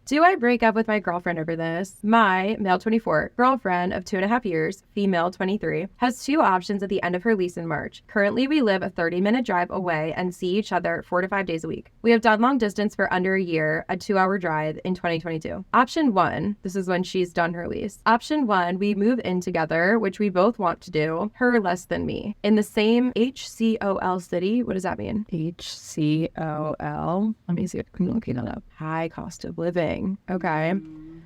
Do I break up with my girlfriend over this? My, male 24, girlfriend of 2.5 years, female 23, has two options at the end of her lease in March. Currently, we live a 30-minute drive away and see each other 4 to 5 days a week. We have done long distance for under a year, a 2-hour drive in 2022. Option 1, this is when she's done her lease. Option 1, we move in together, which we both want to do, her less than me, in the same HCOL city. What does that mean? HCOL. Let me see if I can look it up. High cost of living. Okay.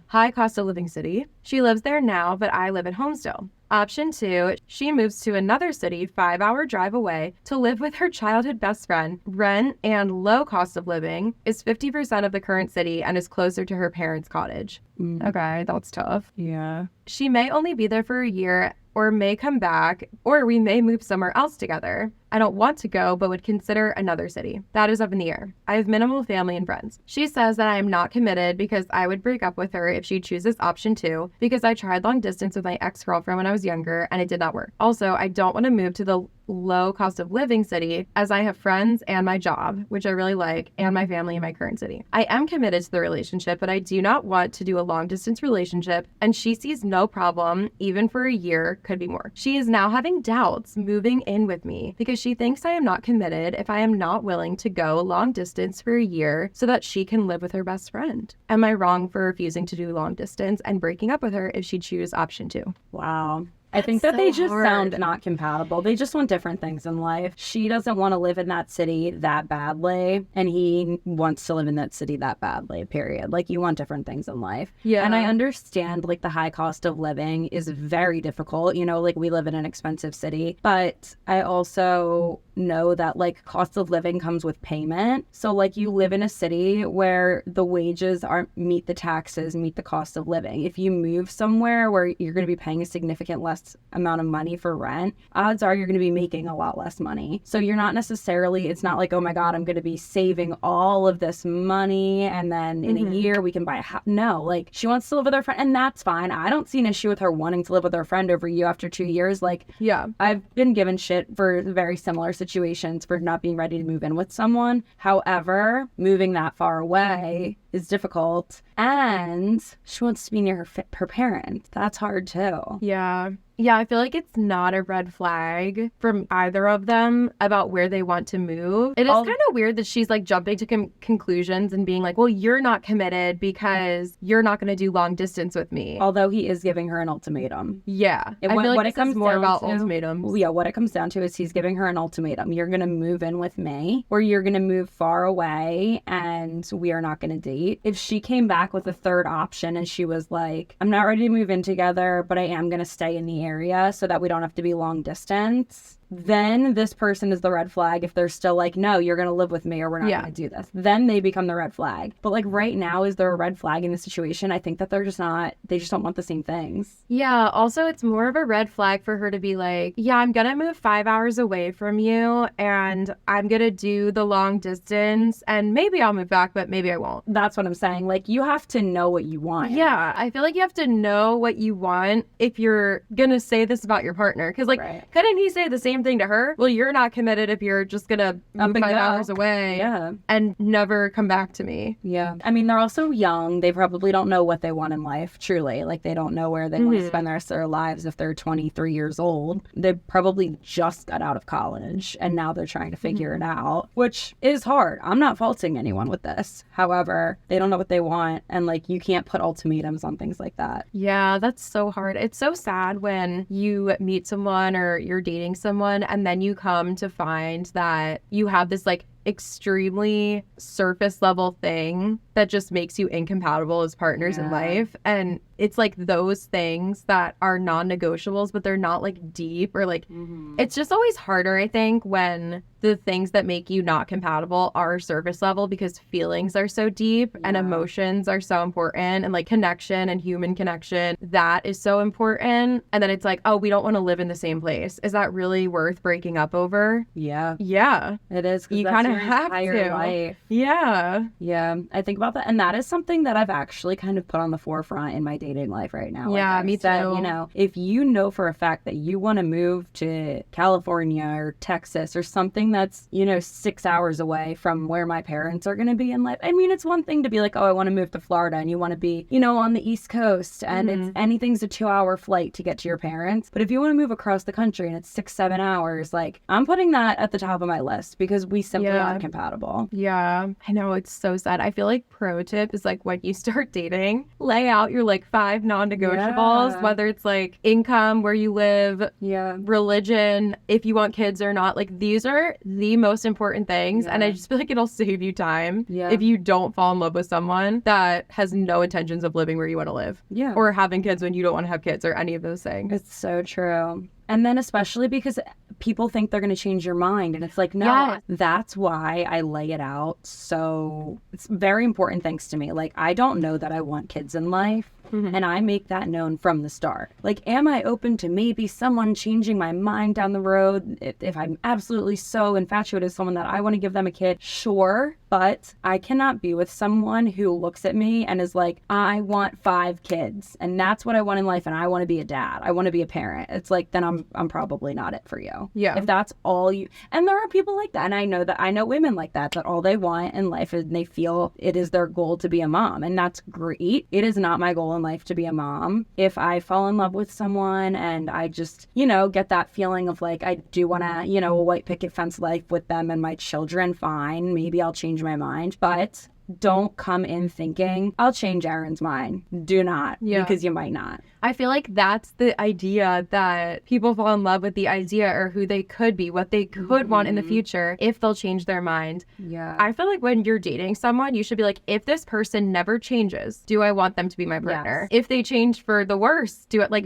High cost of living city. She lives there now, but I live at home still. Option 2, she moves to another city 5-hour drive away to live with her childhood best friend. Rent and low cost of living is 50% of the current city and is closer to her parents' cottage. Okay, that's tough. Yeah. She may only be there for a year or may come back, or we may move somewhere else together. I don't want to go, but would consider another city. That is up in the air. I have minimal family and friends. She says that I am not committed because I would break up with her if she chooses option 2 because I tried long distance with my ex-girlfriend when I was younger and it did not work. Also, I don't want to move to the low cost of living city as I have friends and my job, which I really like, and my family in my current city. I am committed to the relationship, but I do not want to do a long distance relationship, and she sees no problem, even for a year, could be more. She is now having doubts moving in with me because she thinks I am not committed if I am not willing to go long distance for a year so that she can live with her best friend. Am I wrong for refusing to do long distance and breaking up with her if she chooses option 2? Wow. I think that they just sound not compatible. They just want different things in life. She doesn't want to live in that city that badly, and he wants to live in that city that badly, period. Like, you want different things in life. Yeah. And I understand, like, the high cost of living is very difficult. You know, like, we live in an expensive city, but I also know that, like, cost of living comes with payment. So, like, you live in a city where the wages aren't meet the taxes, meet the cost of living. If you move somewhere where you're going to be paying a significant less amount of money for rent, odds are you're going to be making a lot less money. So you're not necessarily, it's not like, oh my God, I'm going to be saving all of this money and then in a year we can buy a house. No, like, she wants to live with her friend, and that's fine. I don't see an issue with her wanting to live with her friend over you after 2 years. Like, yeah, I've been given shit for very similar situations for not being ready to move in with someone. However, moving that far away is difficult, and she wants to be near her parents. That's hard too. Yeah, I feel like it's not a red flag from either of them about where they want to move. It is kind of weird that she's like jumping to conclusions and being like, well, you're not committed because you're not going to do long distance with me. Although he is giving her an ultimatum. Yeah. I feel like this is more about ultimatums. Yeah, what it comes down to is he's giving her an ultimatum. You're going to move in with me, or you're going to move far away and we are not going to date. If she came back with a third option and she was like, I'm not ready to move in together, but I am going to stay in the area so that we don't have to be long distance, then this person is the red flag. If they're still like, no, you're going to live with me or we're not going to do this, then they become the red flag. But like right now, is there a red flag in the situation? I think that they just don't want the same things. Yeah. Also, it's more of a red flag for her to be like, yeah, I'm going to move 5 hours away from you and I'm going to do the long distance and maybe I'll move back, but maybe I won't. That's what I'm saying. Like, you have to know what you want. Yeah. I feel like you have to know what you want if you're going to say this about your partner. Because like, couldn't he say the same thing to her? Well, you're not committed if you're just gonna move 5 hours away and never come back to me. Yeah. I mean, they're also young. They probably don't know what they want in life, truly. Like, they don't know where they want to spend the rest of their lives if they're 23 years old. They probably just got out of college and now they're trying to figure it out, which is hard. I'm not faulting anyone with this. However, they don't know what they want, and like, you can't put ultimatums on things like that. Yeah, that's so hard. It's so sad when you meet someone or you're dating someone and then you come to find that you have this like extremely surface level thing that just makes you incompatible as partners in life. And it's like those things that are non-negotiables, but they're not like deep or like it's just always harder, I think, when the things that make you not compatible are surface level, because feelings are so deep and emotions are so important, and like connection and human connection, that is so important. And then it's like, oh, we don't want to live in the same place. Is that really worth breaking up over? Yeah. Yeah. It is. You kind of have entire to. life. Yeah. Yeah, I think about that. And that is something that I've actually kind of put on the forefront in my dating life right now. Yeah, like I me said, too. You know, if you know for a fact that you want to move to California or Texas or something that's, you know, 6 hours away from where my parents are going to be in life. I mean, it's one thing to be like, oh, I want to move to Florida and you want to be, you know, on the East Coast and it's anything's a 2-hour flight to get to your parents. But if you want to move across the country and it's 6-7 hours, like I'm putting that at the top of my list because we simply aren't compatible. Yeah, I know, it's so sad. I feel like pro tip is like when you start dating, lay out your like 5 non-negotiables, whether it's like income, where you live, religion, if you want kids or not. Like these are the most important things. And I just feel like it'll save you time if you don't fall in love with someone that has no intentions of living where you want to live. Yeah. Or having kids when you don't want to have kids or any of those things. It's so true. And then especially because people think they're going to change your mind. And it's like, no, that's why I lay it out. So it's very important things to me. Like, I don't know that I want kids in life. And I make that known from the start. Like, am I open to maybe someone changing my mind down the road? If I'm absolutely so infatuated with someone that I want to give them a kid, sure. But I cannot be with someone who looks at me and is like, I want 5 kids. And that's what I want in life. And I want to be a dad. I want to be a parent. It's like, then I'm probably not it for you. Yeah. If that's all you, and there are people like that. And I know women like that all they want in life is they feel it is their goal to be a mom. And that's great. It is not my goal in life to be a mom. If I fall in love with someone and I just, you know, get that feeling of like, I do want to, you know, a white picket fence life with them and my children, fine. Maybe I'll change my mind. But don't come in thinking, I'll change Aaron's mind. Do not, because you might not. I feel like that's the idea, that people fall in love with the idea or who they could be, what they could want in the future if they'll change their mind. Yeah. I feel like when you're dating someone, you should be like, if this person never changes, do I want them to be my partner? Yes. If they change for the worse, do it. Like,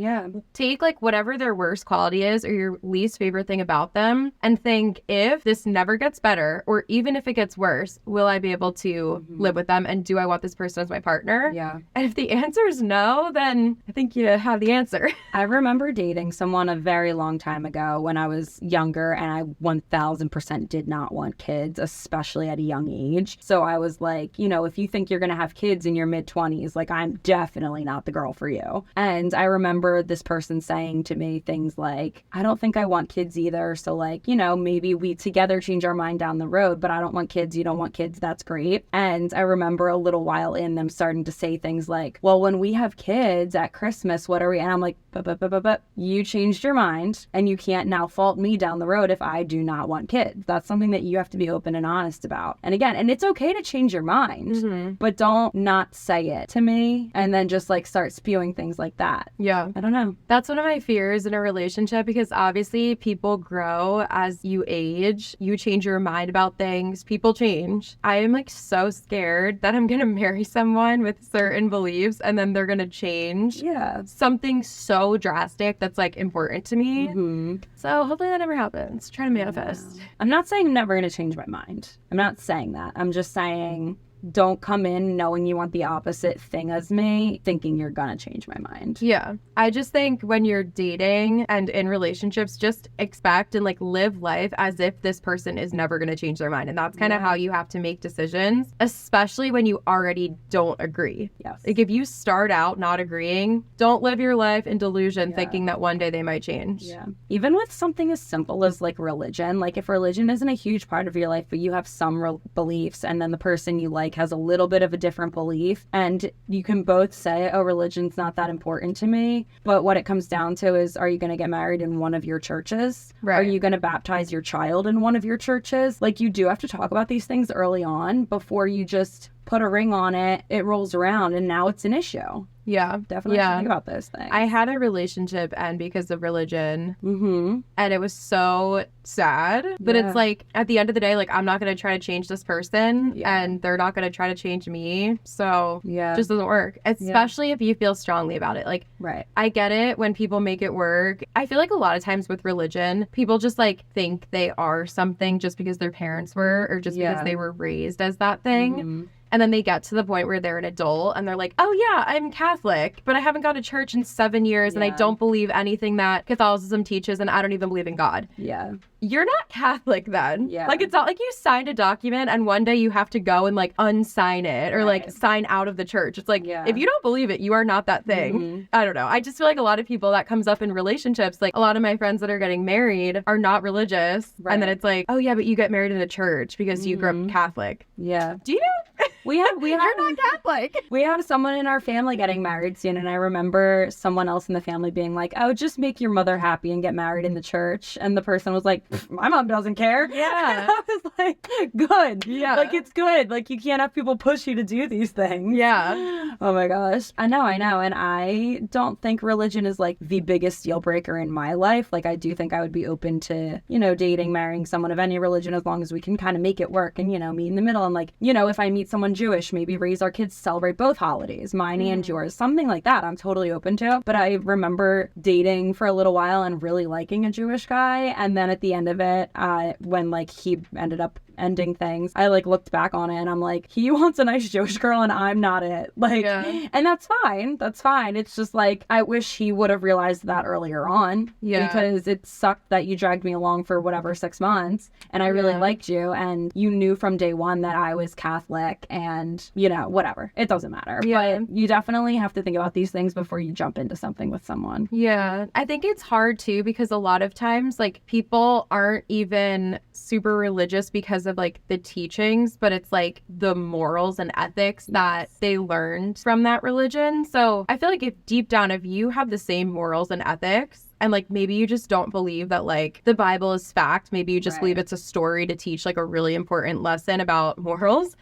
take like whatever their worst quality is or your least favorite thing about them and think, if this never gets better or even if it gets worse, will I be able to live with them? And do I want this person as my partner? Yeah. And if the answer is no, then I think you have the answer. I remember dating someone a very long time ago when I was younger and I 1000% did not want kids, especially at a young age. So I was like, you know, if you think you're going to have kids in your mid-20s, like I'm definitely not the girl for you. And I remember this person saying to me things like, I don't think I want kids either. So like, you know, maybe we together change our mind down the road, but I don't want kids. You don't want kids. That's great. And I remember a little while in them starting to say things like, well, when we have kids at Christmas, what are we? And I'm like, but you changed your mind and you can't now fault me down the road if I do not want kids. That's something that you have to be open and honest about. And again, and it's okay to change your mind, but don't not say it to me and then just like start spewing things like that. Yeah. I don't know. That's one of my fears in a relationship, because obviously people grow as you age. You change your mind about things. People change. I am like so scared that I'm going to marry someone with certain beliefs and then they're going to change. Yeah. Something so drastic that's like important to me. So hopefully that never happens. Try to manifest. I'm not saying I'm never going to change my mind. I'm not saying that. I'm just saying don't come in knowing you want the opposite thing as me, thinking you're gonna change my mind. Yeah. I just think when you're dating and in relationships, just expect and like live life as if this person is never gonna change their mind. And that's kind of how you have to make decisions, especially when you already don't agree. Yes. Like if you start out not agreeing, don't live your life in delusion thinking that one day they might change. Yeah. Even with something as simple as like religion, like if religion isn't a huge part of your life, but you have some beliefs and then the person you like has a little bit of a different belief and you can both say, oh, religion's not that important to me, but what it comes down to is, are you going to get married in one of your churches? Right. Are you going to baptize your child in one of your churches? Like you do have to talk about these things early on before you just put a ring on it, it rolls around, and now it's an issue. Yeah. Definitely think about those things. I had a relationship end because of religion. And it was so sad. But it's like, at the end of the day, like, I'm not going to try to change this person, and they're not going to try to change me. So, it just doesn't work. Especially if you feel strongly about it. Like, I get it when people make it work. I feel like a lot of times with religion, people just, like, think they are something just because their parents were, or just because they were raised as that thing. And then they get to the point where they're an adult and they're like, oh yeah, I'm Catholic, but I haven't gone to church in 7 years and I don't believe anything that Catholicism teaches and I don't even believe in God. Yeah. You're not Catholic then. Yeah. Like, it's not like you signed a document and one day you have to go and like unsign it or like sign out of the church. It's like, if you don't believe it, you are not that thing. I don't know. I just feel like a lot of people that comes up in relationships, like a lot of my friends that are getting married are not religious. And then it's like, oh yeah, but you get married in a church because you grew up Catholic. Yeah. Do you know? You're not Catholic. We had someone in our family getting married soon, and I remember someone else in the family being like, oh, just make your mother happy and get married in the church. And the person was like, my mom doesn't care. Yeah. And I was like, good. Yeah. Like, it's good. Like, you can't have people push you to do these things. Yeah. Oh my gosh. I know. And I don't think religion is like the biggest deal breaker in my life. Like, I do think I would be open to, dating, marrying someone of any religion as long as we can kind of make it work and, meet in the middle. And like, if I meet someone Jewish, maybe raise our kids to celebrate both holidays, mine and yours, something like that. I'm totally open to. But I remember dating for a little while and really liking a Jewish guy. And then at the end of it, when like he ended up ending things, I like looked back on it and I'm like, he wants a nice Jewish girl and I'm not it. Like, and that's fine. That's fine. It's just like, I wish he would have realized that earlier on. Yeah. Because it sucked that you dragged me along for whatever 6 months and I really liked you and you knew from day one that I was Catholic and, whatever. It doesn't matter. Yeah. But you definitely have to think about these things before you jump into something with someone. Yeah. I think it's hard too because a lot of times like people aren't even super religious because of like the teachings, but it's like the morals and ethics that they learned from that religion. So I feel like if deep down, if you have the same morals and ethics, and like maybe you just don't believe that like the Bible is fact, maybe you just believe it's a story to teach like a really important lesson about morals.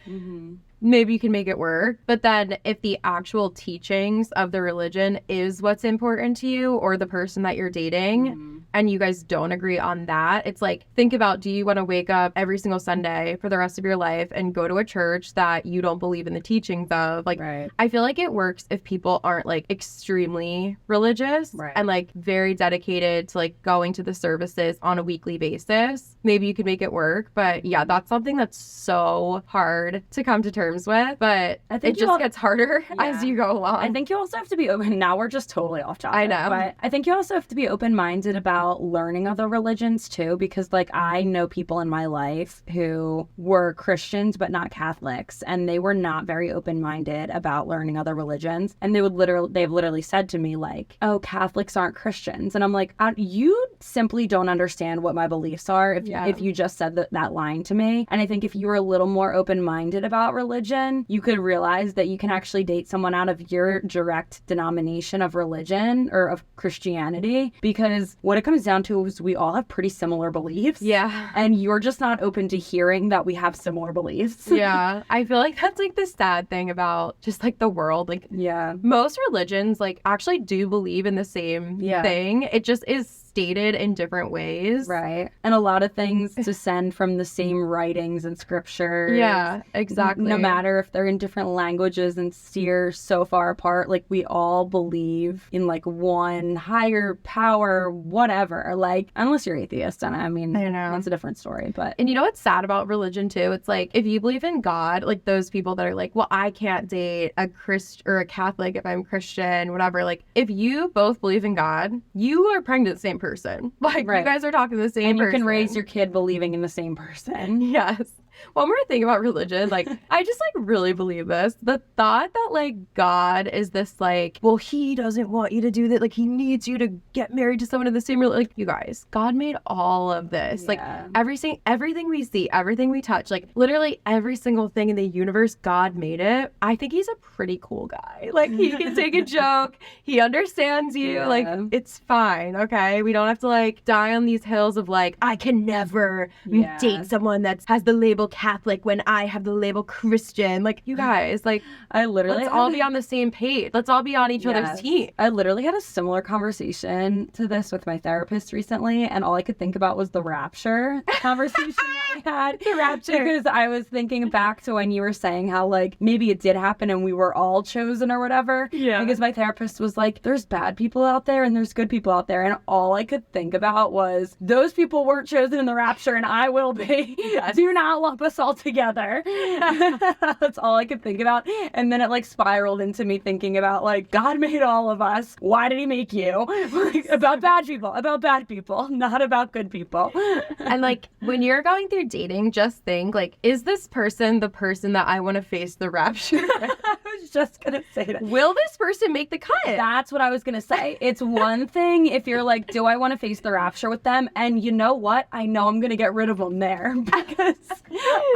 Maybe you can make it work. But then if the actual teachings of the religion is what's important to you or the person that you're dating and you guys don't agree on that, it's like, think about, do you want to wake up every single Sunday for the rest of your life and go to a church that you don't believe in the teachings of? Like, I feel like it works if people aren't like extremely religious and like very dedicated to like going to the services on a weekly basis. Maybe you could make it work. But yeah, that's something that's so hard to come to terms with, but I think it just gets harder as you go along. I think you also have to be open. Now we're just totally off topic. I know. But I think you also have to be open-minded about learning other religions too, because like I know people in my life who were Christians but not Catholics, and they were not very open-minded about learning other religions. And they've literally said to me like, oh, Catholics aren't Christians. And I'm like, you simply don't understand what my beliefs are if you just said that line to me. And I think if you were a little more open-minded about religion, you could realize that you can actually date someone out of your direct denomination of religion or of Christianity, because what it comes down to is we all have pretty similar beliefs. Yeah. And you're just not open to hearing that we have similar beliefs. Yeah. I feel like that's like the sad thing about just like the world. Like, most religions like actually do believe in the same thing. It just is stated in different ways. Right. And a lot of things descend from the same writings and scriptures. Yeah, exactly. No matter if they're in different languages and steer so far apart, like we all believe in like one higher power, whatever. Like, unless you're atheist, and I mean, I know that's a different story. But and you know what's sad about religion too? It's like if you believe in God, like those people that are like, well, I can't date a Christ or a Catholic if I'm Christian, whatever. Like, if you both believe in God, you are praying to the same person. Like, you guys are talking to the same person. And you can raise your kid believing in the same person. Yes. One more thing about religion, like, I just, like, really believe this. The thought that, like, God is this, like, well, he doesn't want you to do that. Like, he needs you to get married to someone of the same religion. Like, you guys, God made all of this. Like, everything we see, everything we touch, like, literally every single thing in the universe, God made it. I think he's a pretty cool guy. Like, he can take a joke. He understands you. Yeah. Like, it's fine, okay? We don't have to, like, die on these hills of, like, I can never date someone that has the label Catholic when I have the label Christian. Like, you guys, like, let's all be on the same page. Let's all be on each other's team. I literally had a similar conversation to this with my therapist recently, and all I could think about was the rapture conversation that we had. The rapture. Because I was thinking back to when you were saying how, like, maybe it did happen and we were all chosen or whatever. Yeah. Because my therapist was like, there's bad people out there and there's good people out there. And all I could think about was, those people weren't chosen in the rapture and I will be. Yes. Do not look us all together. That's all I could think about. And then it like spiraled into me thinking about like, God made all of us. Why did he make you? Like, about bad people, not about good people. And like, when you're going through dating, just think like, is this person the person that I want to face the rapture with? I was just gonna say that. Will this person make the cut? That's what I was gonna say. It's one thing if you're like, do I want to face the rapture with them? And you know what? I know I'm gonna get rid of them there because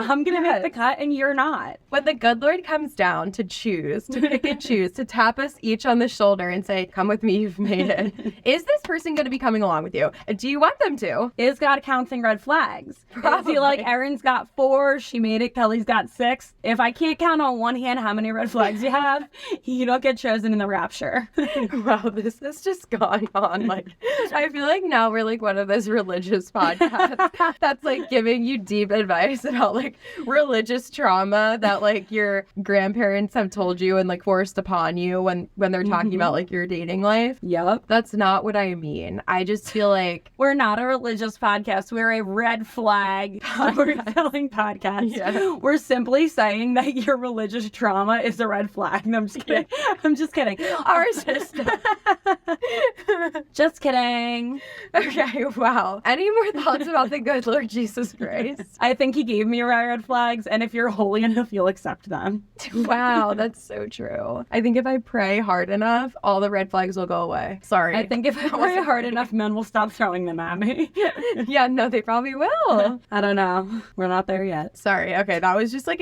I'm gonna make the cut and you're not. When the good Lord comes down to choose, to pick and choose, to tap us each on the shoulder and say, come with me, you've made it. Is this person going to be coming along with you? Do you want them to? Is God counting red flags? Probably. Is he like, Erin's got 4, she made it, Kelly's got 6. If I can't count on one hand how many red flags you have, you don't get chosen in the rapture. Wow, this has just gone on. Like, I feel like now we're like one of those religious podcasts that's like giving you deep advice about like religious trauma that like your grandparents have told you and like forced upon you when they're talking about like your dating life. Yep. That's not what I mean. I just feel like we're not a religious podcast. We're a red flag storytelling podcast. Yeah. We're simply saying that your religious trauma is a red flag. No, I'm just kidding. I'm just kidding. Ours is just kidding. Okay, wow. Any more thoughts about the good Lord Jesus Christ? I think he gave me red flags, and if you're holy enough, you'll accept them. Wow, that's so true. I think if I pray hard enough, all the red flags will go away. Sorry. I think if I pray hard enough, men will stop throwing them at me. Yeah, no, they probably will. I don't know. We're not there yet. Sorry. Okay, that was just like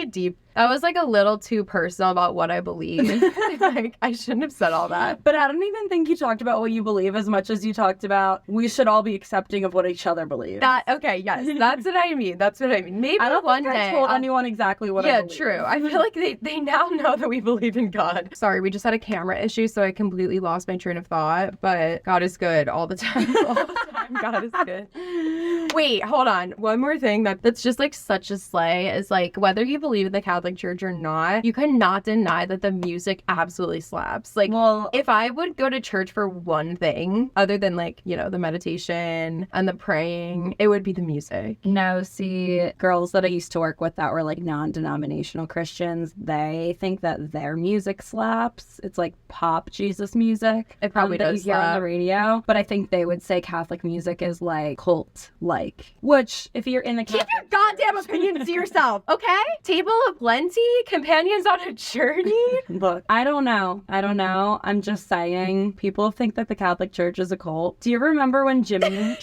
that was like a little too personal about what I believe. Like, I shouldn't have said all that. But I don't even think you talked about what you believe as much as you talked about we should all be accepting of what each other believes. Okay, yes, that's what I mean. That's what I mean. Maybe I don't one think day I told anyone exactly what I believe. Yeah, true. I feel like they now know that we believe in God. Sorry, we just had a camera issue, so I completely lost my train of thought. But God is good all the time. All the time, God is good. Wait, hold on. One more thing that's just like such a slay is like whether you believe in the Catholic Church or not, you cannot deny that the music absolutely slaps. Like, well, if I would go to church for one thing other than like, you know, the meditation and the praying, it would be the music. No, see, girls that I used to work with that were like non-denominational Christians, they think that their music slaps. It's like pop Jesus music. It probably does that you hear on the radio. But I think they would say Catholic music is like cult-like. Which, if you're in the Catholic... Keep your goddamn opinions to yourself, okay? Table of plenty? Companions on a journey? Look, I don't know. I'm just saying, people think that the Catholic Church is a cult. Do you remember when Jimmy...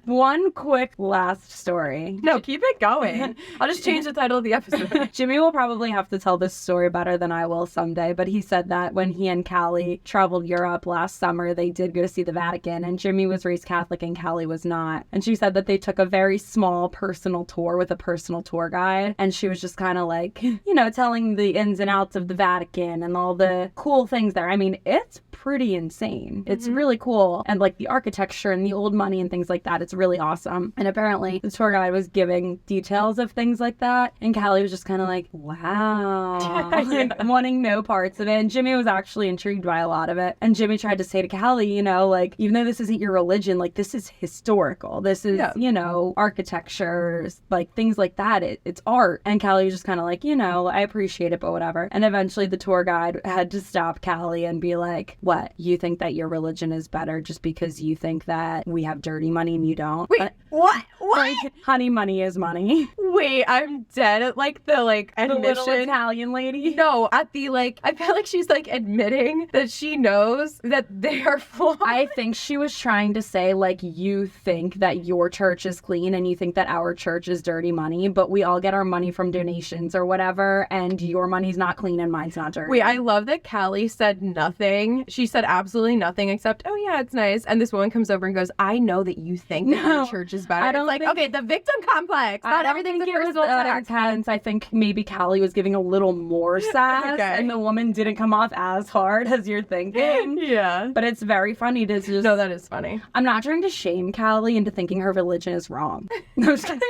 One quick last story. No, keep it going. I'll just change the title of the episode. Jimmy will probably have to tell this story better than I will someday, but he said that when he and Kelee traveled Europe last summer, they did go to see the Vatican, and Jimmy was raised Catholic and Kelee was not. And she said that they took a very small personal tour with a personal tour guide, and she was just kind of like, you know, telling the ins and outs of the Vatican and all the cool things there. I mean, it's pretty insane. It's really cool. And like the architecture and the old money and things like that, it's really awesome. And apparently the tour guide was giving details of things like that. And Kelee was just kind of like, wow, like, wanting no parts of it. And Jimmy was actually intrigued by a lot of it. And Jimmy tried to say to Kelee, you know, like, even though this isn't your religion, like this is historical. This is, you know, architecture, like things like that. It's art. And Kelee was just kind of like, you know, I appreciate it, but whatever. And eventually the tour guide had to stop Kelee and be like, what? You think that your religion is better just because you think that we have dirty money and you don't? Wait, what? Like, honey, money is money. Wait, I'm dead at like the like admission. The little Italian lady? No, at the like, I feel like she's like admitting that she knows that they are flawed. I think she was trying to say like, you think that your church is clean and you think that our church is dirty money, but we all get our money from donations or whatever, and your money's not clean and mine's not dirty. Wait, I love that Kelee said nothing. She said absolutely nothing except, oh yeah, it's nice. And this woman comes over and goes, I know that you think that your church is better. I don't like, okay, the victim complex. Not everything's a personal attack. Intense. I think maybe Kelee was giving a little more sass, and the woman didn't come off as hard as you're thinking. Yeah. But it's very funny to just... No, that is funny. I'm not trying to shame Kelee into thinking her religion is wrong. No, I'm just kidding.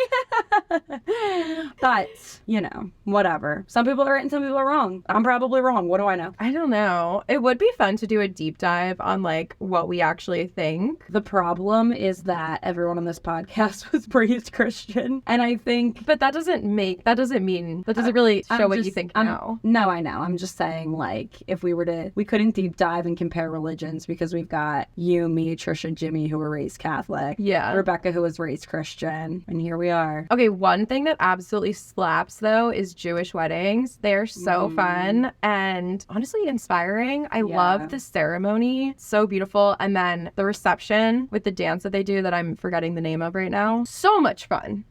But, you know, whatever. Some people are right and some people are wrong. I'm probably wrong. What do I know? I don't know. It would be fun to do a deep dive on like what we actually think. The problem is that everyone on this podcast was raised Christian. And I think... But that doesn't really show what you think now. No, I know. I'm just saying, like, if we couldn't deep dive and compare religions because we've got you, me, Trisha, Jimmy, who were raised Catholic. Yeah. Rebecca, who was raised Christian. And here we are. Okay, one thing that absolutely slaps, though, is Jewish weddings. They're so fun and honestly inspiring. I love the ceremony. So beautiful. And then the reception with the dance that they do that I'm forgetting the name of right now. So much fun.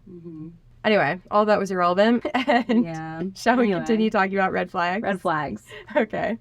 Anyway, all that was irrelevant. And shall we continue talking about red flags? Red flags. Okay.